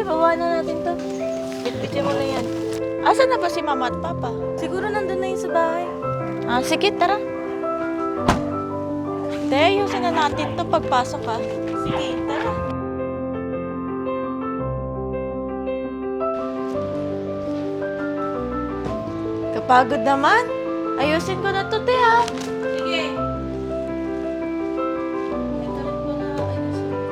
Sige, baba na natin to. Bitbitin mo na yan. Asan na ba si mama at papa? Siguro nandun na yun sa bahay. Sige, tara. Te, ayusin na natin to pagpasok ha. Sige, tara. Kapagod naman. Ayusin ko na to, te ha. Sige. Ito rin ko na ayusin ko.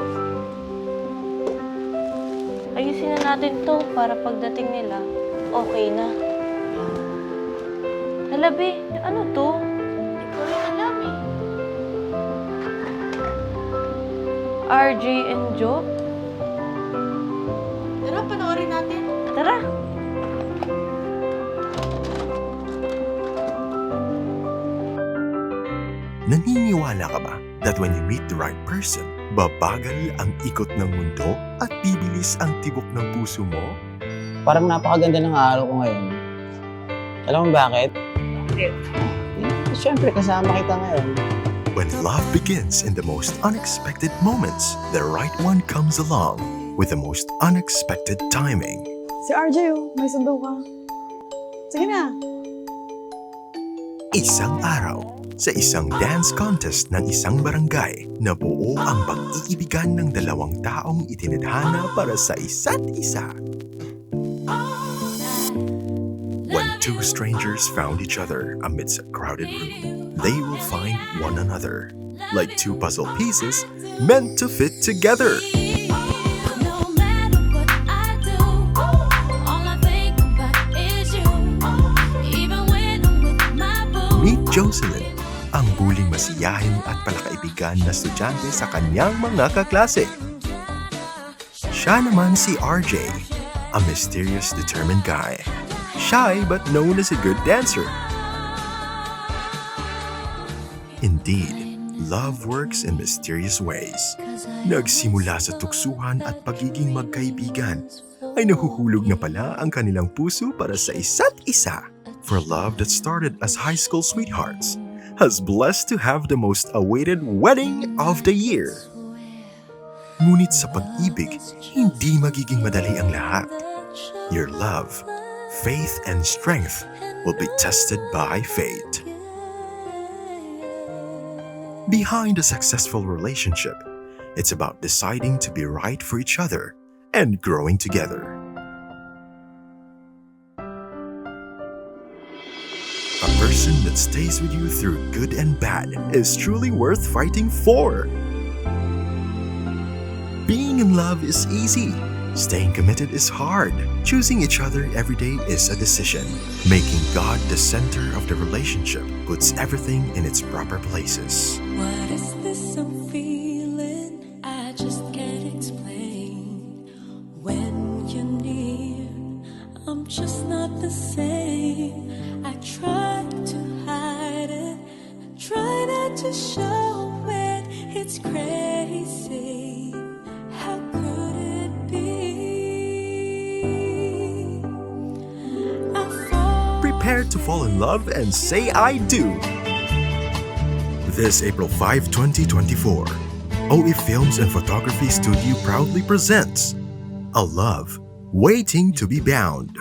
Ayusin na natin to para pagdating nila, okay na. Halabi, ano to? Hindi ko rin alam eh. RJ and Joe? Tara, panoorin natin. Tara. Naniniwala ka ba that when you meet the right person, babagal ang ikot ng mundo at bibilis ang tibok ng puso mo? Parang napakaganda ng araw ko ngayon. Alam mo bakit? Bakit? Siyempre, kasama kita ngayon. When love begins in the most unexpected moments, the right one comes along with the most unexpected timing. Si RJ, may sundo ka. Sige na. Isang araw, sa isang dance contest ng isang barangay, nabuo ang pag-iibigan ng dalawang taong itinadhana para sa isa't isa. When two strangers found each other amidst a crowded room, they will find one another, like two puzzle pieces meant to fit together. Meet Jocelyn, ang buling masiyahin at palakaibigan na estudyante sa kanyang mga kaklase. Siya naman si RJ, a mysterious, determined guy. Shy but known as a good dancer. Indeed, love works in mysterious ways. Nagsimula sa tuksuhan at pagiging magkaibigan, ay nahuhulog na pala ang kanilang puso para sa isa't isa. For love that started as high school sweethearts has blessed to have the most awaited wedding of the year. Ngunit sa pag-ibig, hindi magiging madali ang lahat. Your love, faith, and strength will be tested by fate. Behind a successful relationship, it's about deciding to be right for each other and growing together. A person that stays with you through good and bad is truly worth fighting for. Being in love is easy. Staying committed is hard. Choosing each other every day is a decision. Making God the center of the relationship puts everything in its proper places. What is this I'm feeling? I just can't explain. When you're near, I'm just not the same. I try to hide it, try not to show it. It's crazy. How could it be? Prepare to fall in love and say I do. This April 5, 2024, OE Films and Photography Studio proudly presents A Love Waiting to be Bound.